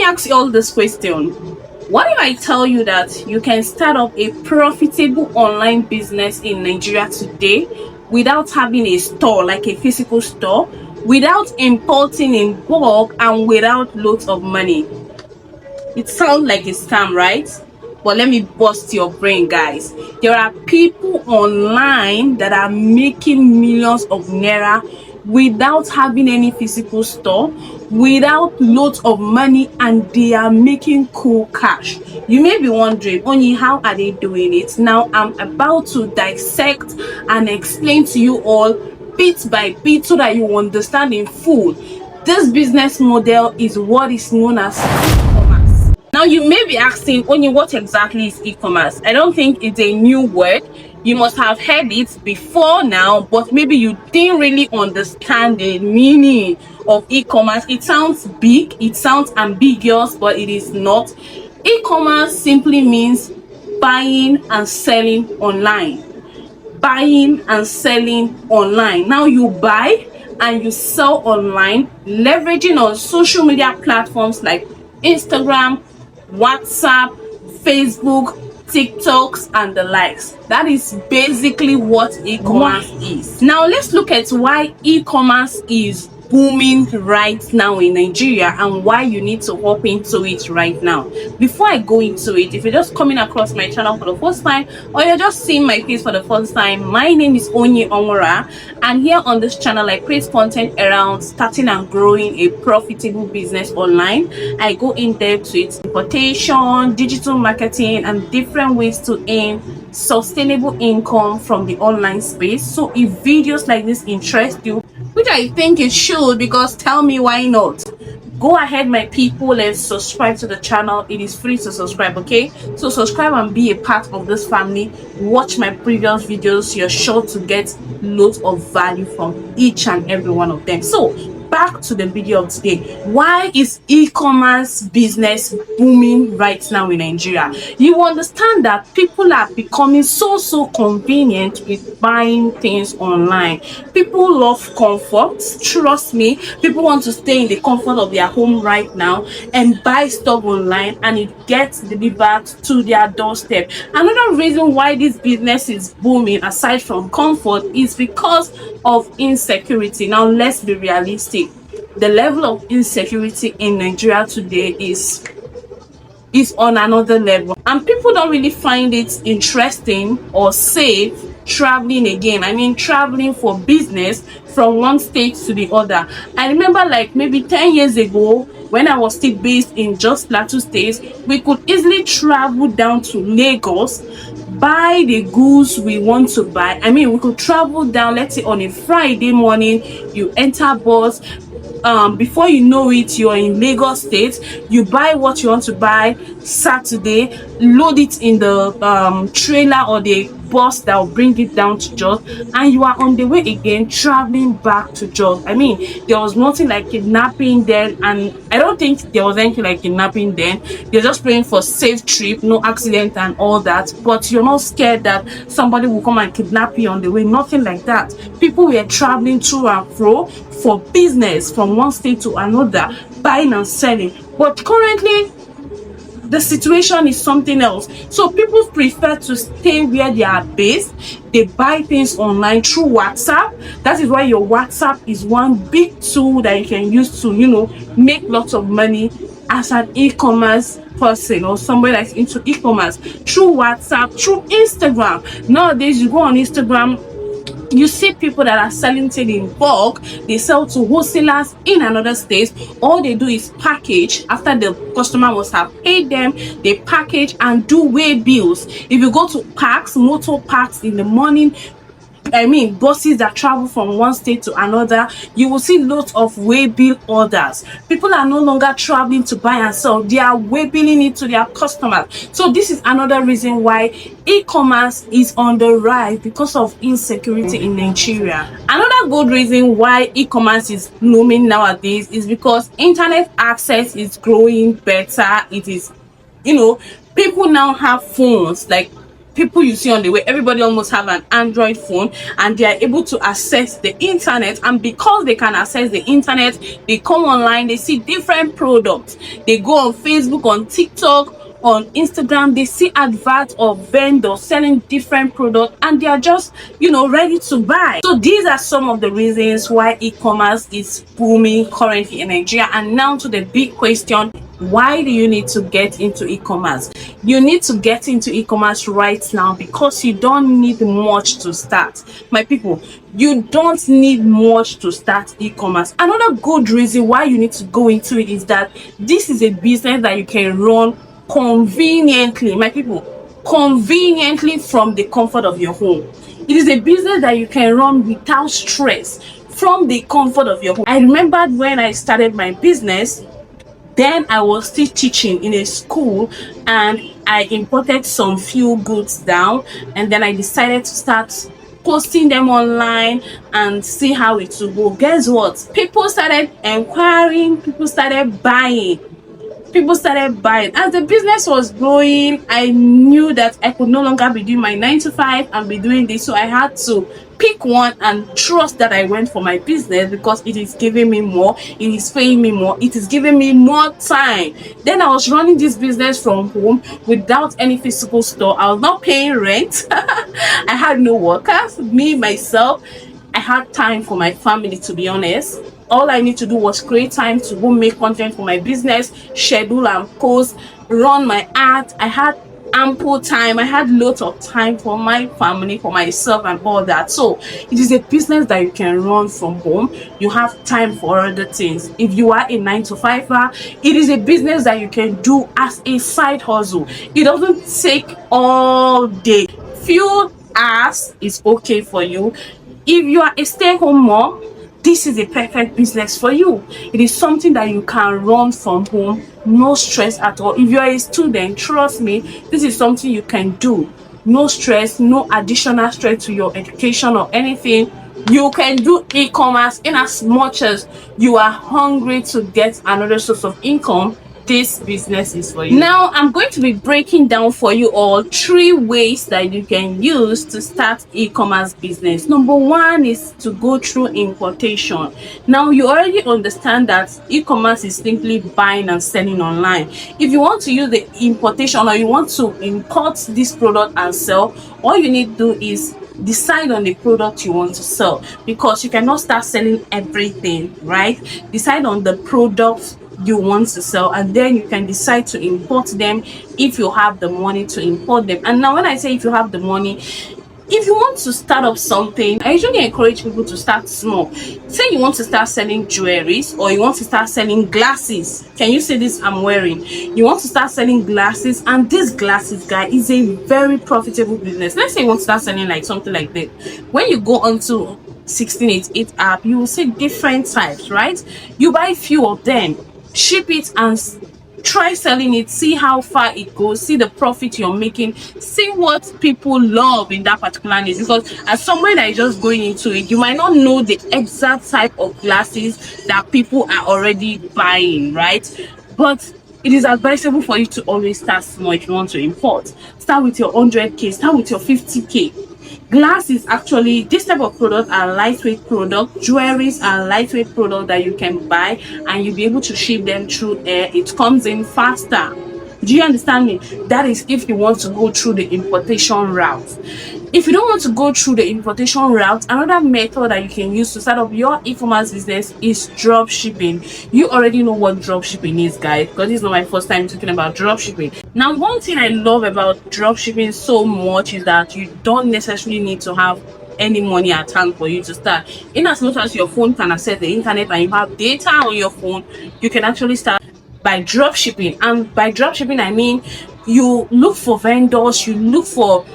ask you all this question. What if I tell you that you can start up a profitable online business in Nigeria today without having a store, like a physical store, without importing in bulk, and without loads of money? It sounds like a scam, right? But let me bust your brain, guys. There are people online that are making millions of naira without having any physical store, without loads of money, and they are making cool cash. You may be wondering, only how are they doing it? Now I'm about to dissect and explain to you all bit by bit so that you understand in full. This business model is what is known as e-commerce. Now you may be asking, Onyi, what exactly is e-commerce? I don't think it's a new word. You must have heard it before now, but maybe you didn't really understand the meaning of e-commerce. It sounds big, it sounds ambiguous, but it is not. E-commerce simply means buying and selling online. Buying and selling online. Now you buy and you sell online, leveraging on social media platforms like Instagram, WhatsApp, Facebook, TikToks, and the likes. That is basically what e-commerce is. Now let's look at why e-commerce is booming right now in Nigeria and why you need to hop into it right now. Before I go into it, if you're just coming across my channel for the first time or you're just seeing my face for the first time, my name is Onyi Onwura, and here on this channel I create content around starting and growing a profitable business online. I go in depth to its importation, digital marketing, and different ways to earn sustainable income from the online space. So if videos like this interest you, which I think it should, because tell me why not, go ahead my people and subscribe to the channel. It is free to subscribe, okay? So subscribe and be a part of this family. Watch my previous videos. You're sure to get loads of value from each and every one of them. So back to the video of today. Why is e-commerce business booming right now in Nigeria? You understand that people are becoming so convenient with buying things online. People love comfort. Trust me, people want to stay in the comfort of their home right now and buy stuff online, and it gets delivered to their doorstep. Another reason why this business is booming, aside from comfort, is because of insecurity. Now let's be realistic. The level of insecurity in Nigeria today is on another level, and people don't really find it interesting or safe traveling again. I mean, traveling for business from one state to the other. I remember like maybe 10 years ago, when I was still based in just Plateau State, we could easily travel down to Lagos, buy the goods we want to buy. I mean, we could travel down, let's say on a Friday morning, you enter bus, before you know it, you're in Lagos State. You buy what you want to buy Saturday, load it in the trailer or the bus that will bring it down to Jos, and you are on the way again, traveling back to Jos. I mean, there was nothing like kidnapping then, and I don't think there was anything like kidnapping then. You're just praying for safe trip, no accident and all that, but you're not scared that somebody will come and kidnap you on the way. Nothing like that. People were traveling to and fro for business from one state to another, buying and selling. But currently the situation is something else. So people prefer to stay where they are based. They buy things online through WhatsApp. That is why your WhatsApp is one big tool that you can use to, you know, make lots of money as an e-commerce person or somebody that's into e-commerce, through WhatsApp, through Instagram. Nowadays you go on Instagram, you see people that are selling things in bulk. They sell to wholesalers in another state. All they do is package. After the customer must have paid them, they package and do weigh bills. If you go to parks, motor parks in the morning, I mean buses that travel from one state to another, you will see lots of way bill orders. People are no longer traveling to buy and sell, they are way billing it to their customers. So this is another reason why e-commerce is on the rise, because of insecurity in Nigeria. Another good reason why e-commerce is blooming nowadays is because internet access is growing better. It is, you know, people now have phones. Like people you see on the way, everybody almost have an Android phone, and they are able to access the internet. And because they can access the internet, they come online, they see different products, they go on Facebook, on TikTok, on Instagram, they see adverts of vendors selling different products, and they are just, ready to buy. So these are some of the reasons why e-commerce is booming currently in Nigeria. And now to the big question: why do you need to get into e-commerce? You need to get into e-commerce right now because you don't need much to start. My people, you don't need much to start e-commerce. Another good reason why you need to go into it is that this is a business that you can run conveniently. My people, conveniently from the comfort of your home. It is a business that you can run without stress from the comfort of your home. I remembered when I started my business, then I was still teaching in a school, and I imported some few goods down, and then I decided to start posting them online and see how it will go. Guess what? People started inquiring, people started buying. As the business was growing, I knew that I could no longer be doing my 9 to 5 and be doing this, so I had to pick one and trust that I went for my business because it is giving me more, it is paying me more, it is giving me more time. Then I was running this business from home without any physical store. I was not paying rent. I had no workers, me myself. I had time for my family, to be honest. All I need to do was create time to go make content for my business, schedule and post, run my ads. I had ample time. I had lots of time for my family, for myself, and all that. So it is a business that you can run from home. You have time for other things. If you are a 9 to 5er, it is a business that you can do as a side hustle. It doesn't take all day. Few hours is okay for you. If you are a stay-at-home mom, this is a perfect business for you. It is something that you can run from home, no stress at all. If you are a student, trust me, this is something you can do. No stress, no additional stress to your education or anything. You can do e-commerce in as much as you are hungry to get another source of income. This business is for you. Now I'm going to be breaking down for you all 3 ways that you can use to start e-commerce business. Number 1 is to go through importation. Now you already understand that e-commerce is simply buying and selling online. If you want to use the importation, or you want to import this product and sell, all you need to do is decide on the product you want to sell, because you cannot start selling everything, right? Decide on the product you want to sell, and then you can decide to import them if you have the money to import them. And now when I say if you have the money, if you want to start up something, I usually encourage people to start small. Say you want to start selling jewelries, or you want to start selling glasses. Can you see this I'm wearing? You want to start selling glasses, and this glasses guy is a very profitable business. Let's say you want to start selling like something like that. When you go onto 1688 app, you will see different types, right? You buy few of them, ship it, and try selling it, see how far it goes, see the profit you're making, see what people love in that particular niche. Because as someone that is just going into it, you might not know the exact type of glasses that people are already buying, right? But it is advisable for you to always start small. If you want to import, start with your 100k, start with your 50k. Glass is actually, this type of product are lightweight product. Jewelries are lightweight product that you can buy, and you'll be able to ship them through air. It comes in faster. Do you understand me? That is if you want to go through the importation route. If you don't want to go through the importation route, another method that you can use to start up your e-commerce business is drop shipping. You already know what drop shipping is, guys, because this is not my first time talking about drop shipping. Now, one thing I love about drop shipping so much is that you don't necessarily need to have any money at hand for you to start. In as much as your phone can access the internet and you have data on your phone, you can actually start by drop shipping. And by drop shipping, I mean you look for vendors, you look for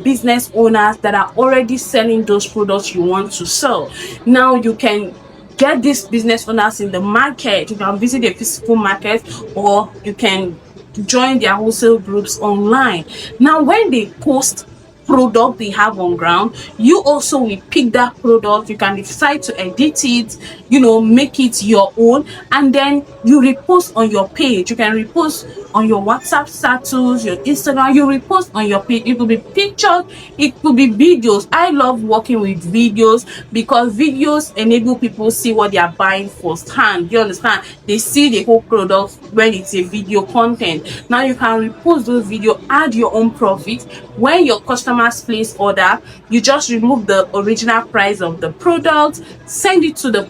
business owners that are already selling those products you want to sell. Now you can get these business owners in the market. You can visit a physical market, or you can join their wholesale groups online. Now when they post product they have on ground, you also will pick that product. You can decide to edit it, make it your own, and then you repost on your page. You can repost on your WhatsApp status, your Instagram. You repost on your page. It could be pictures, it could be videos. I love working with videos because videos enable people see what they are buying firsthand. You understand? They see the whole product when it's a video content. Now you can repost those video, add your own profit. When your customers place order, you just remove the original price of the product, send it to the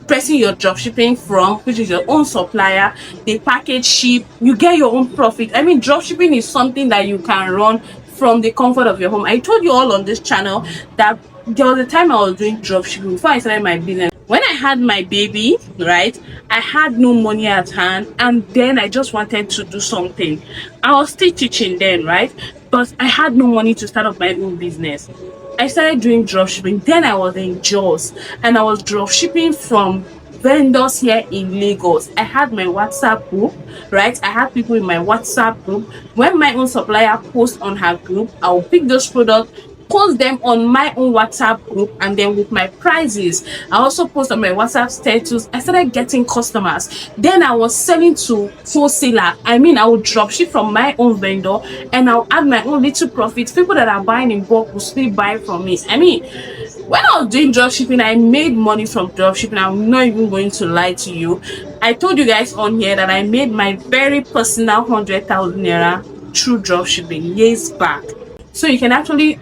person you're drop shipping from, which is your own supplier. They package, ship, you get your own profit. I mean, drop shipping is something that you can run from the comfort of your home. I told you all on this channel that there was a time I was doing drop shipping before I started my business. When I had my baby, right, I had no money at hand, and then I just wanted to do something. I was still teaching then, right, but I had no money to start up my own business. I started doing drop shipping. Then I was in Jaws and I was drop shipping from vendors here in Lagos. I had my WhatsApp group, right? I had people in my WhatsApp group. When my own supplier posts on her group, I'll pick those products, post them on my own WhatsApp group, and then with my prices, I also post on my WhatsApp status. I started getting customers. Then I was selling to wholesaler. I mean, I would drop ship from my own vendor and I'll add my own little profit. People that are buying in bulk will still buy from me. I mean, when I was doing drop shipping, I made money from drop shipping. I'm not even going to lie to you. I told you guys on here that I made my very personal 100,000 naira through drop shipping years back. So you can actually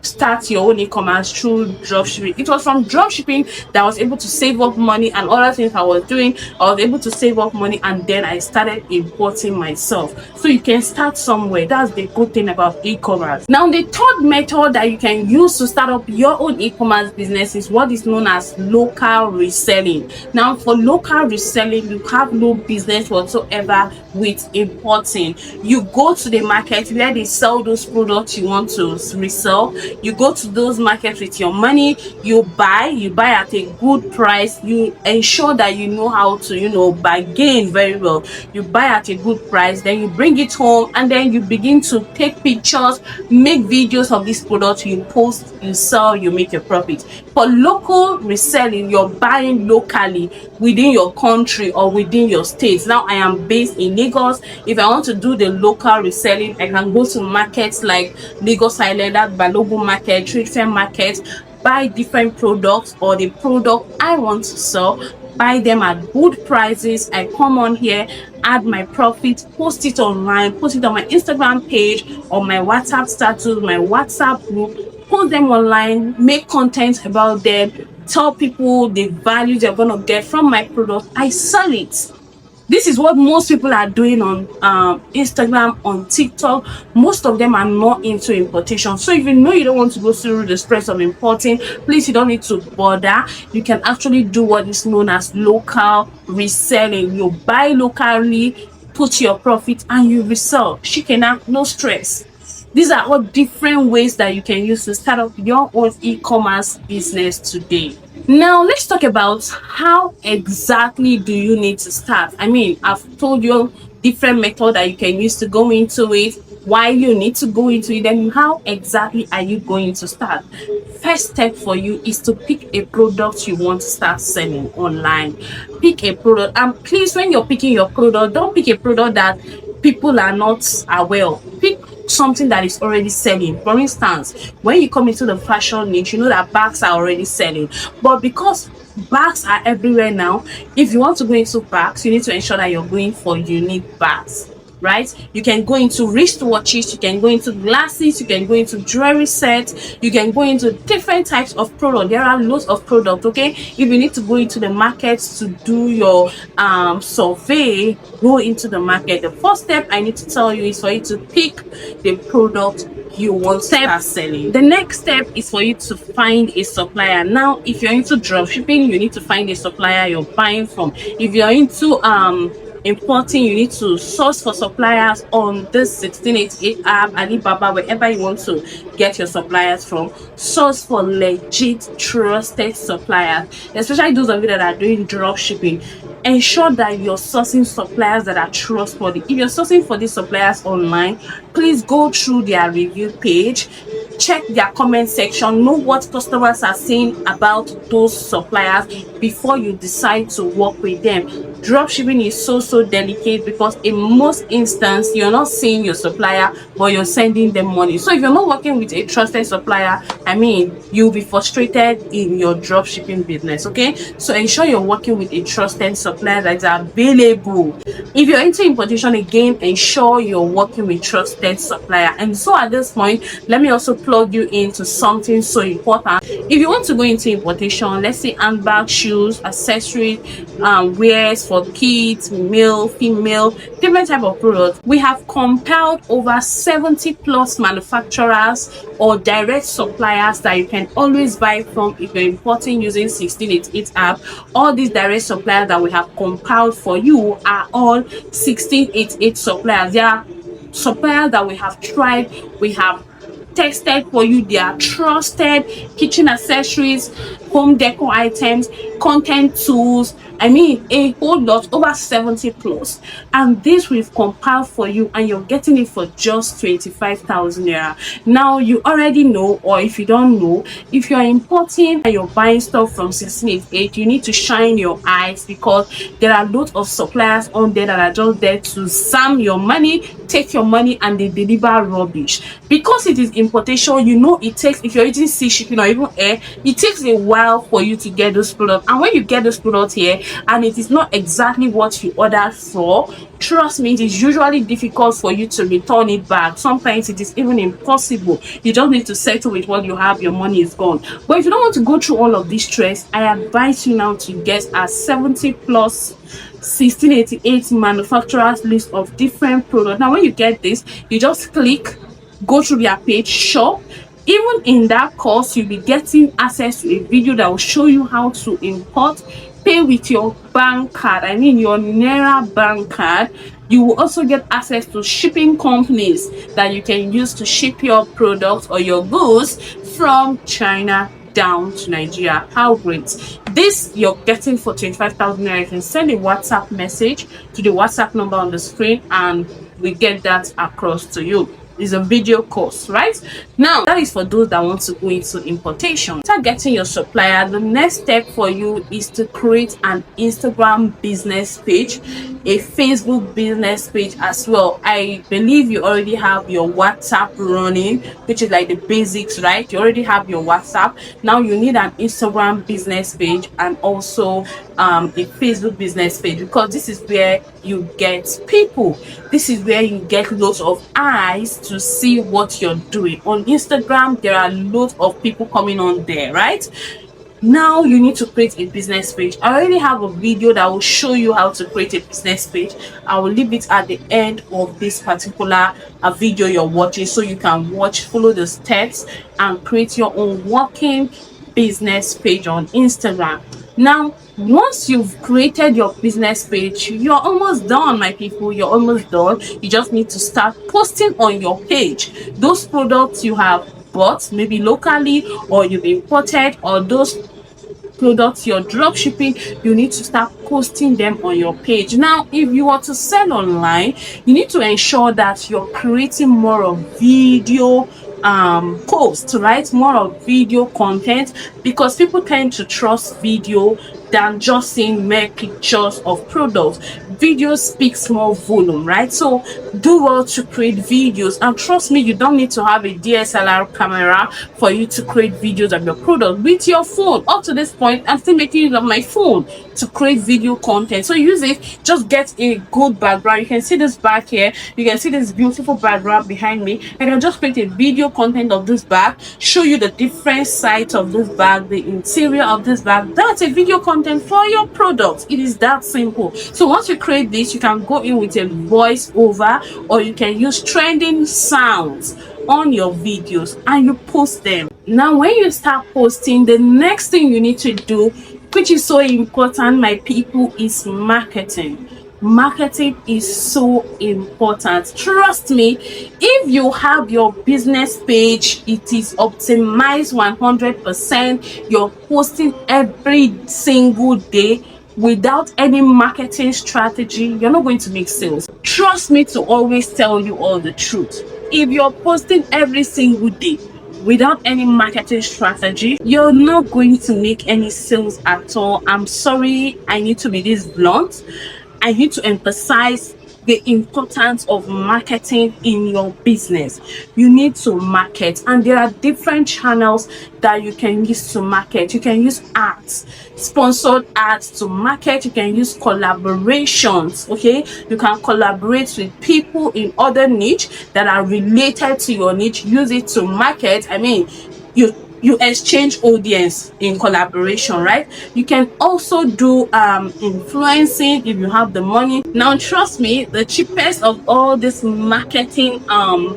start your own e-commerce through dropshipping. It was from dropshipping that I was able to save up money and other things I was doing. I was able to save up money and then I started importing myself. So you can start somewhere. That's the good thing about e-commerce. Now, the third method that you can use to start up your own e-commerce business is what is known as local reselling. Now, for local reselling, you have no business whatsoever with importing. You go to the market where they sell those products you want to resell. You go to those markets with your money, you buy at a good price. You ensure that you know how to, bargain very well. You buy at a good price, then you bring it home and then you begin to take pictures, make videos of this product, you post, you sell, you make your profit. For local reselling, you're buying locally within your country or within your state. Now, I am based in Lagos. If I want to do the local reselling, I can go to markets like Lagos Island, that Balogun market, Trade Fair market, buy different products or the product I want to sell, buy them at good prices. I come on here, add my profit, post it online, post it on my Instagram page, on my WhatsApp status, my WhatsApp group, post them online, make content about them, tell people the value they're going to get from my product. I sell it. This is what most people are doing on Instagram, on TikTok. Most of them are not into importation. So if you know you don't want to go through the stress of importing, please, you don't need to bother. You can actually do what is known as local reselling. You buy locally, put your profit, and you resell. Shikena, no stress. These are all different ways that you can use to start up your own e-commerce business today. Now, let's talk about how exactly do you need to start. I mean, I've told you different method that you can use to go into it, why you need to go into it, and how exactly are you going to start. First step for you is to pick a product you want to start selling online. Pick a product, and please, when you're picking your product, don't pick a product that people are not aware of. Pick something that is already selling. For instance, when you come into the fashion niche, you know that bags are already selling, but because bags are everywhere now, if you want to go into bags, you need to ensure that you're going for unique bags, right? You can go into wristwatches, you can go into glasses, you can go into jewelry sets, you can go into different types of product. There are lots of products. Okay, if you need to go into the market to do your survey, go into the market. The first step I need to tell you is for you to pick the product you want to start selling. The next step is for you to find a supplier. Now, if you're into drop shipping, you need to find a supplier you're buying from. If you're into importing, you need to source for suppliers on this 1688 app, Alibaba, wherever you want to get your suppliers from. Source for legit trusted suppliers, especially those of you that are doing drop shipping. Ensure that you're sourcing suppliers that are trustworthy. If you're sourcing for these suppliers online, please go through their review page, check their comment section, know what customers are saying about those suppliers before you decide to work with them. Drop shipping is so delicate because in most instances you're not seeing your supplier, but you're sending them money. So if you're not working with a trusted supplier, I mean, you'll be frustrated in your drop shipping business. Okay, so ensure you're working with a trusted supplier that's available. If you're into importation, again, ensure you're working with trusted supplier. And so at this point, let me also plug you into something so important. If you want to go into importation, let's say handbag, shoes, accessories, wears for kids, male, female, different type of products, we have compiled over 70 plus manufacturers or direct suppliers that you can always buy from if you're importing using 1688 app. All these direct suppliers that we have compiled for you are all 1688 suppliers. They are suppliers that we have tried, we have tested for you. They are trusted kitchen accessories, home decor items, content tools. I mean, a whole lot, over 70 plus. And this we've compiled for you, and you're getting it for just 25,000 naira. Now, you already know, or if you don't know, if you're importing and you're buying stuff from 1688, you need to shine your eyes because there are lots of suppliers on there that are just there to scam your money, take your money, and they deliver rubbish. Because it is importation, you know, it takes, if you're using sea shipping or even air, it takes a while for you to get those products. And when you get those products here and it is not exactly what you ordered for, trust me, it is usually difficult for you to return it back. Sometimes it is even impossible. You just need to settle with what you have, your money is gone. But if you don't want to go through all of this stress, I advise you now to get a 70 plus 1688 manufacturers list of different products. Now when you get this, you just click, go through their page, shop. Even in that course, you'll be getting access to a video that will show you how to import, pay with your bank card, I mean your Naira bank card. You will also get access to shipping companies that you can use to ship your products or your goods from China down to Nigeria. How great. This you're getting for 25,000 naira. You can send a WhatsApp message to the WhatsApp number on the screen and we get that across to you. Is a video course, right? Now that is for those that want to go into importation. After getting your supplier, the next step for you is to create an Instagram business page, a Facebook business page as well. I believe you already have your WhatsApp running, which is like the basics, right? You already have your WhatsApp. Now you need an Instagram business page and also a Facebook business page, because this is where you get people, this is where you get lots of eyes to see what you're doing. On Instagram there are lots of people coming on there, right? Now you need to create a business page. I already have a video that will show you how to create a business page. I will leave it at the end of this particular video you're watching, so you can watch, follow the steps and create your own working business page on Instagram. Now once you've created your business page, you're almost done, my people. You're almost done. You just need to start posting on your page those products you have bought, maybe locally or you've imported, or those products you're drop shipping. You need to start posting them on your page. Now if you want to sell online, you need to ensure that you're creating more of video posts, right? More of video content, because people tend to trust video than just seeing mere pictures of products. Video speaks more volume, right? So do well to create videos, and trust me, you don't need to have a DSLR camera for you to create videos of your product. With your phone, up to this point I'm still making use of my phone to create video content. So use it, just get a good background. You can see this back here, you can see this beautiful background behind me. I can just create a video content of this bag, show you the different sides of this bag, the interior of this bag. That's a video content for your product. It is that simple. So once you create this, you can go in with a voice over, or you can use trending sounds on your videos and you post them. Now when you start posting, the next thing you need to do, which is so important, my people, is marketing. Marketing is so important. Trust me, if you have your business page, it is optimized 100%. You're posting every single day without any marketing strategy, you're not going to make sales. Trust me to always tell you all the truth. If you're posting every single day without any marketing strategy, you're not going to make any sales at all. I'm sorry, I need to be this blunt. I need to emphasize the importance of marketing in your business. You need to market, and there are different channels that you can use to market. You can use ads, sponsored ads to market. You can use collaborations. Okay, you can collaborate with people in other niche that are related to your niche. Use it to market. I mean, you exchange audience in collaboration, right? You can also do influencing if you have the money. Now trust me, the cheapest of all these marketing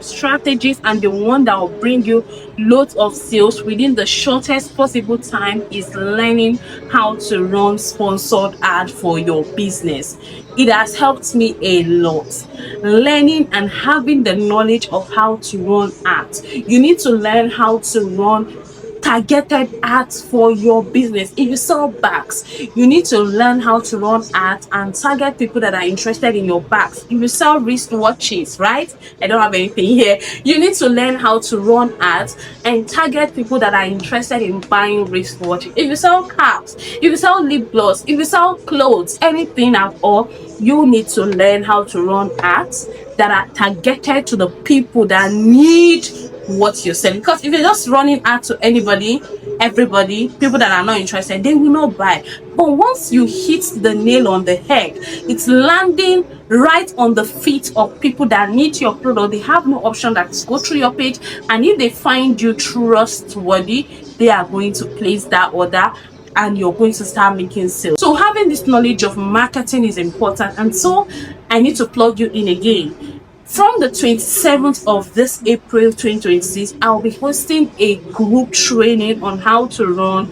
strategies, and the one that will bring you loads of sales within the shortest possible time, is learning how to run sponsored ad for your business. It has helped me a lot. Learning and having the knowledge of how to run ads. You need to learn how to run targeted ads for your business. If you sell bags, you need to learn how to run ads and target people that are interested in your bags. If you sell wristwatches, right? I don't have anything here. You need to learn how to run ads and target people that are interested in buying wristwatches. If you sell caps, if you sell lip gloss, if you sell clothes, anything at all, you need to learn how to run ads that are targeted to the people that need what you're selling. Because if you're just running ads to anybody, everybody, people that are not interested, they will not buy. But once you hit the nail on the head, it's landing right on the feet of people that need your product. They have no option that to go through your page, and if they find you trustworthy, they are going to place that order, and you're going to start making sales. So having this knowledge of marketing is important. And so I need to plug you in again. From the 27th of this April 2026, I'll be hosting a group training on how to run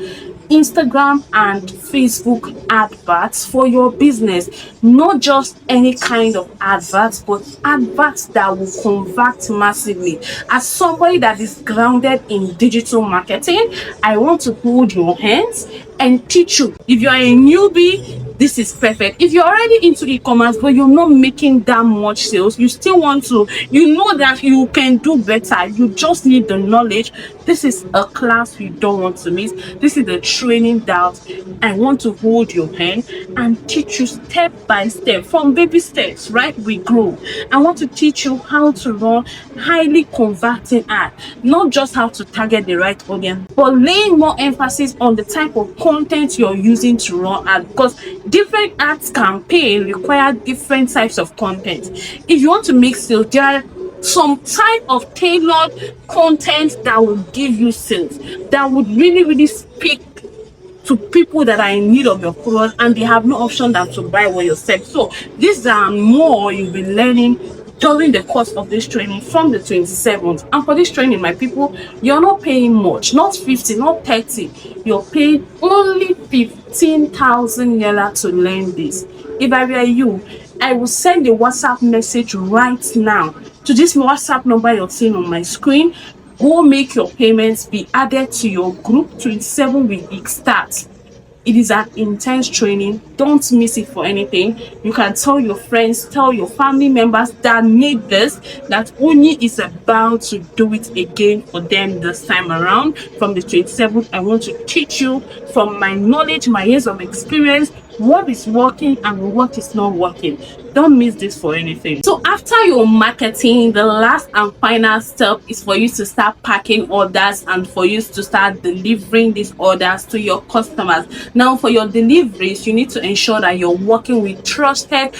Instagram and Facebook adverts for your business. Not just any kind of adverts, but adverts that will convert massively. As somebody that is grounded in digital marketing, I want to hold your hands and teach you. If you are a newbie, this is perfect. If you're already into e-commerce but you're not making that much sales, you still want to, you know that you can do better, you just need the knowledge, this is a class you don't want to miss. This is the training that I want to hold your hand and teach you step by step, from baby steps, right? We grow. I want to teach you how to run highly converting ads, not just how to target the right audience, but laying more emphasis on the type of content you're using to run ads, because different ads campaign require different types of content. If you want to make sales, there are some type of tailored content that will give you sales, that would really speak to people that are in need of your product and they have no option than to buy what you're selling. So these are more you'll be learning during the course of this training from the 27th. And for this training, my people, you're not paying much, not 50, not 30. You're paying only 15,000 naira to learn this. If I were you, I will send a WhatsApp message right now to this WhatsApp number you're seeing on my screen. Go make your payments, be added to your group. 27 week start. It is an intense training. Don't miss it for anything. You can tell your friends, tell your family members that need this, that Oni is about to do it again for them this time around. From the 27th, I want to teach you from my knowledge, my years of experience, what is working and what is not working. Don't miss this for anything. So after your marketing, the last and final step is for you to start packing orders and for you to start delivering these orders to your customers. Now for your deliveries, you need to ensure that you're working with trusted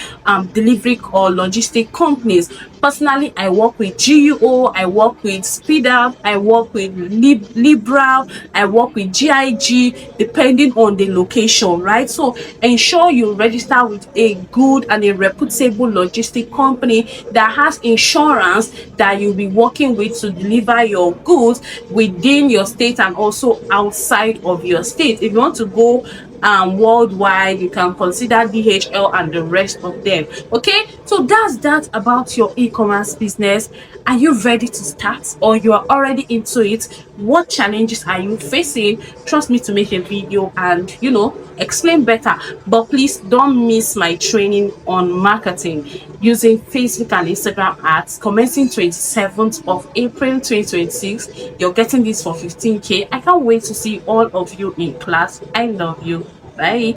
delivery or logistic companies. Personally, I work with GUO, I work with SpeedUp, I work with Liberal, I work with GIG, depending on the location, right? So ensure you register with a good and a reputable logistic company that has insurance that you'll be working with to deliver your goods within your state and also outside of your state. If you want to go worldwide, you can consider DHL and the rest of them. Okay, so that's that about your e-commerce business. Are you ready to start, or you are already into it? What challenges are you facing? Trust me to make a video and explain better. But please don't miss my training on marketing using Facebook and Instagram ads commencing 27th of April 2026. You're getting this for 15k. I can't wait to see all of you in class. I love you. Bye.